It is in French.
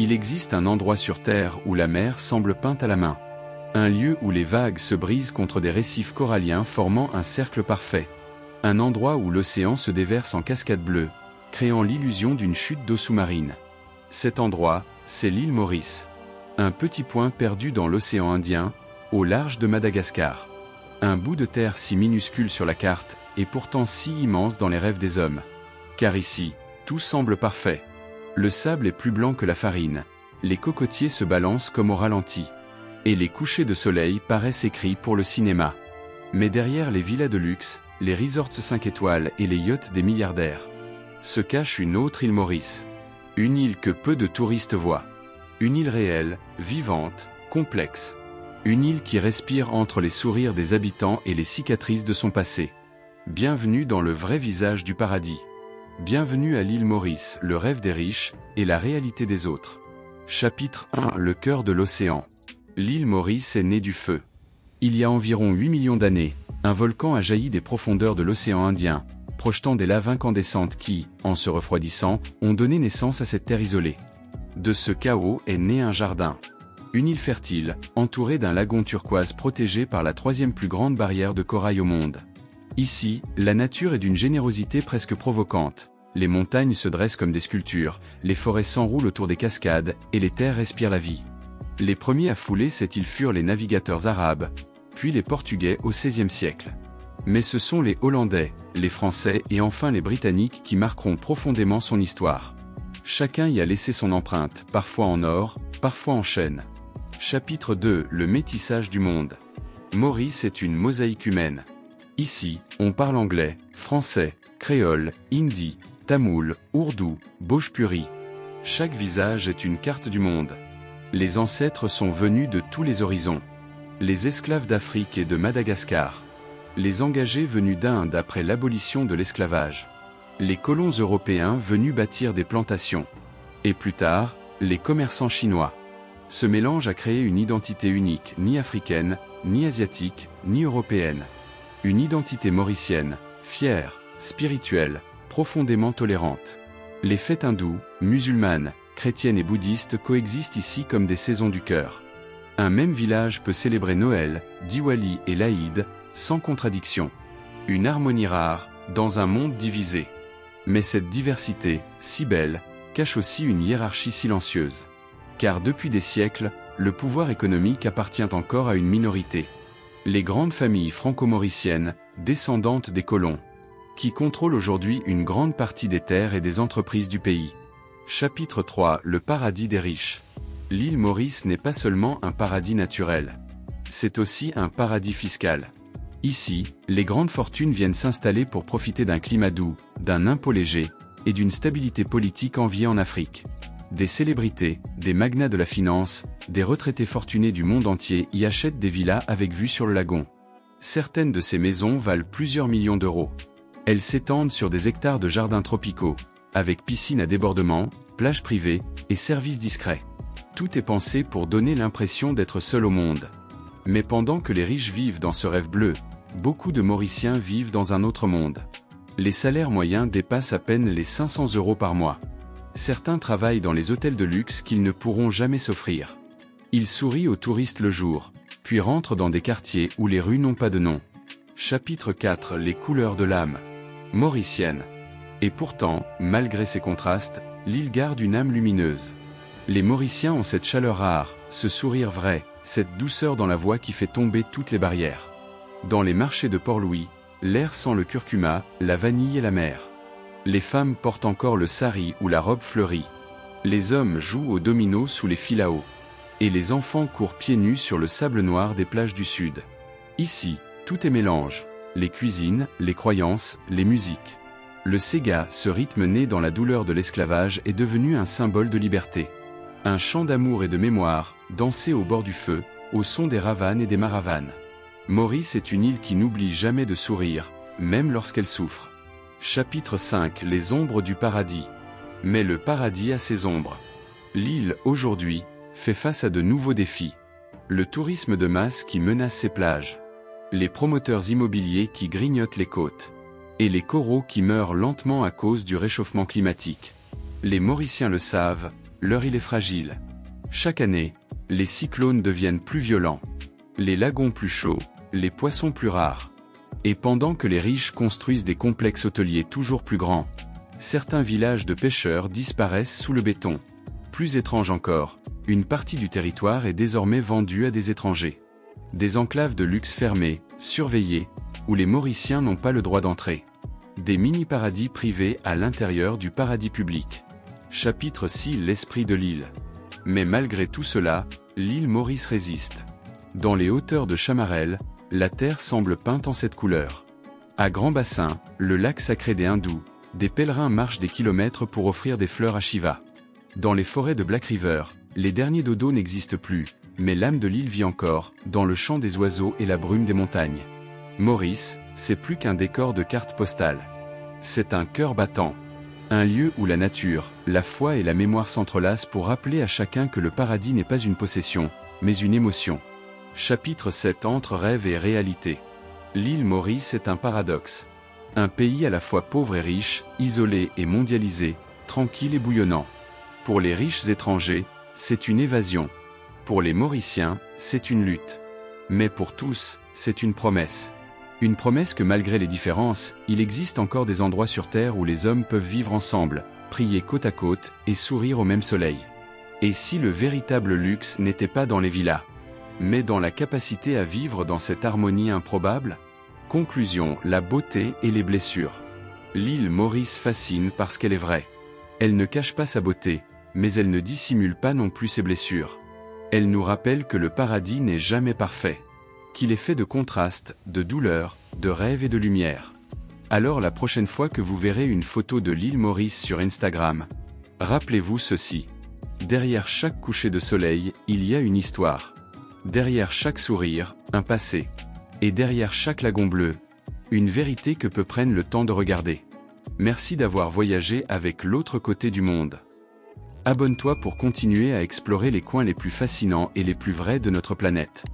Il existe un endroit sur Terre où la mer semble peinte à la main. Un lieu où les vagues se brisent contre des récifs coralliens formant un cercle parfait. Un endroit où l'océan se déverse en cascade bleue, créant l'illusion d'une chute d'eau sous-marine. Cet endroit, c'est l'île Maurice. Un petit point perdu dans l'océan Indien, au large de Madagascar. Un bout de terre si minuscule sur la carte, et pourtant si immense dans les rêves des hommes. Car ici, tout semble parfait. Le sable est plus blanc que la farine, les cocotiers se balancent comme au ralenti. Et les couchers de soleil paraissent écrits pour le cinéma. Mais derrière les villas de luxe, les resorts 5 étoiles et les yachts des milliardaires, se cache une autre île Maurice. Une île que peu de touristes voient. Une île réelle, vivante, complexe. Une île qui respire entre les sourires des habitants et les cicatrices de son passé. Bienvenue dans le vrai visage du paradis. Bienvenue à l'île Maurice, le rêve des riches et la réalité des autres. Chapitre 1. Le cœur de l'océan. L'île Maurice est née du feu. Il y a environ 8 millions d'années, un volcan a jailli des profondeurs de l'océan Indien, projetant des laves incandescentes qui, en se refroidissant, ont donné naissance à cette terre isolée. De ce chaos est né un jardin. Une île fertile, entourée d'un lagon turquoise protégé par la 3e plus grande barrière de corail au monde. Ici, la nature est d'une générosité presque provocante. Les montagnes se dressent comme des sculptures, les forêts s'enroulent autour des cascades, et les terres respirent la vie. Les premiers à fouler cette île furent les navigateurs arabes, puis les Portugais au XVIe siècle. Mais ce sont les Hollandais, les Français et enfin les Britanniques qui marqueront profondément son histoire. Chacun y a laissé son empreinte, parfois en or, parfois en chêne. Chapitre 2. Le métissage du monde. Maurice est une mosaïque humaine. Ici, on parle anglais, français, créole, hindi, tamoul, ourdou, bhojpuri. Chaque visage est une carte du monde. Les ancêtres sont venus de tous les horizons. Les esclaves d'Afrique et de Madagascar. Les engagés venus d'Inde après l'abolition de l'esclavage. Les colons européens venus bâtir des plantations. Et plus tard, les commerçants chinois. Ce mélange a créé une identité unique, ni africaine, ni asiatique, ni européenne. Une identité mauricienne, fière, spirituelle, profondément tolérante. Les fêtes hindoues, musulmanes, chrétiennes et bouddhistes coexistent ici comme des saisons du cœur. Un même village peut célébrer Noël, Diwali et l'Aïd, sans contradiction. Une harmonie rare, dans un monde divisé. Mais cette diversité, si belle, cache aussi une hiérarchie silencieuse. Car depuis des siècles, le pouvoir économique appartient encore à une minorité. Les grandes familles franco-mauriciennes, descendantes des colons, qui contrôlent aujourd'hui une grande partie des terres et des entreprises du pays. Chapitre 3. Le paradis des riches. L'île Maurice n'est pas seulement un paradis naturel. C'est aussi un paradis fiscal. Ici, les grandes fortunes viennent s'installer pour profiter d'un climat doux, d'un impôt léger, et d'une stabilité politique enviée en Afrique. Des célébrités, des magnats de la finance, des retraités fortunés du monde entier y achètent des villas avec vue sur le lagon. Certaines de ces maisons valent plusieurs millions d'euros. Elles s'étendent sur des hectares de jardins tropicaux, avec piscine à débordement, plages privées et services discrets. Tout est pensé pour donner l'impression d'être seul au monde. Mais pendant que les riches vivent dans ce rêve bleu, beaucoup de Mauriciens vivent dans un autre monde. Les salaires moyens dépassent à peine les 500 € par mois. Certains travaillent dans les hôtels de luxe qu'ils ne pourront jamais s'offrir. Ils sourient aux touristes le jour, puis rentrent dans des quartiers où les rues n'ont pas de nom. Chapitre 4. Les couleurs de l'âme mauricienne. Et pourtant, malgré ces contrastes, l'île garde une âme lumineuse. Les Mauriciens ont cette chaleur rare, ce sourire vrai, cette douceur dans la voix qui fait tomber toutes les barrières. Dans les marchés de Port-Louis, l'air sent le curcuma, la vanille et la mer. Les femmes portent encore le sari ou la robe fleurie. Les hommes jouent au domino sous les filaos. Et les enfants courent pieds nus sur le sable noir des plages du sud. Ici, tout est mélange. Les cuisines, les croyances, les musiques. Le Sega, ce rythme né dans la douleur de l'esclavage, est devenu un symbole de liberté. Un chant d'amour et de mémoire, dansé au bord du feu, au son des ravanes et des maravanes. Maurice est une île qui n'oublie jamais de sourire, même lorsqu'elle souffre. Chapitre 5. Les ombres du paradis. Mais le paradis a ses ombres. L'île, aujourd'hui, fait face à de nouveaux défis. Le tourisme de masse qui menace ses plages. Les promoteurs immobiliers qui grignotent les côtes. Et les coraux qui meurent lentement à cause du réchauffement climatique. Les Mauriciens le savent, leur île est fragile. Chaque année, les cyclones deviennent plus violents, les lagons plus chauds, les poissons plus rares. Et pendant que les riches construisent des complexes hôteliers toujours plus grands, certains villages de pêcheurs disparaissent sous le béton. Plus étrange encore, une partie du territoire est désormais vendue à des étrangers. Des enclaves de luxe fermées, surveillées, où les Mauriciens n'ont pas le droit d'entrer. Des mini-paradis privés à l'intérieur du paradis public. Chapitre 6. L'esprit de l'île. Mais malgré tout cela, l'île Maurice résiste. Dans les hauteurs de Chamarel, la terre semble peinte en cette couleur. À Grand Bassin, le lac sacré des Hindous, des pèlerins marchent des kilomètres pour offrir des fleurs à Shiva. Dans les forêts de Black River, les derniers dodos n'existent plus, mais l'âme de l'île vit encore, dans le chant des oiseaux et la brume des montagnes. Maurice, c'est plus qu'un décor de carte postale. C'est un cœur battant. Un lieu où la nature, la foi et la mémoire s'entrelacent pour rappeler à chacun que le paradis n'est pas une possession, mais une émotion. Chapitre 7. Entre rêve et réalité. L'île Maurice est un paradoxe. Un pays à la fois pauvre et riche, isolé et mondialisé, tranquille et bouillonnant. Pour les riches étrangers, c'est une évasion. Pour les Mauriciens, c'est une lutte. Mais pour tous, c'est une promesse. Une promesse que malgré les différences, il existe encore des endroits sur Terre où les hommes peuvent vivre ensemble, prier côte à côte et sourire au même soleil. Et si le véritable luxe n'était pas dans les villas, mais dans la capacité à vivre dans cette harmonie improbable? Conclusion, la beauté et les blessures. L'île Maurice fascine parce qu'elle est vraie. Elle ne cache pas sa beauté, mais elle ne dissimule pas non plus ses blessures. Elle nous rappelle que le paradis n'est jamais parfait, qu'il est fait de contrastes, de douleurs, de rêves et de lumière. Alors la prochaine fois que vous verrez une photo de l'île Maurice sur Instagram, rappelez-vous ceci. Derrière chaque coucher de soleil, il y a une histoire. Derrière chaque sourire, un passé. Et derrière chaque lagon bleu, une vérité que peu prenne le temps de regarder. Merci d'avoir voyagé avec l'autre côté du monde. Abonne-toi pour continuer à explorer les coins les plus fascinants et les plus vrais de notre planète.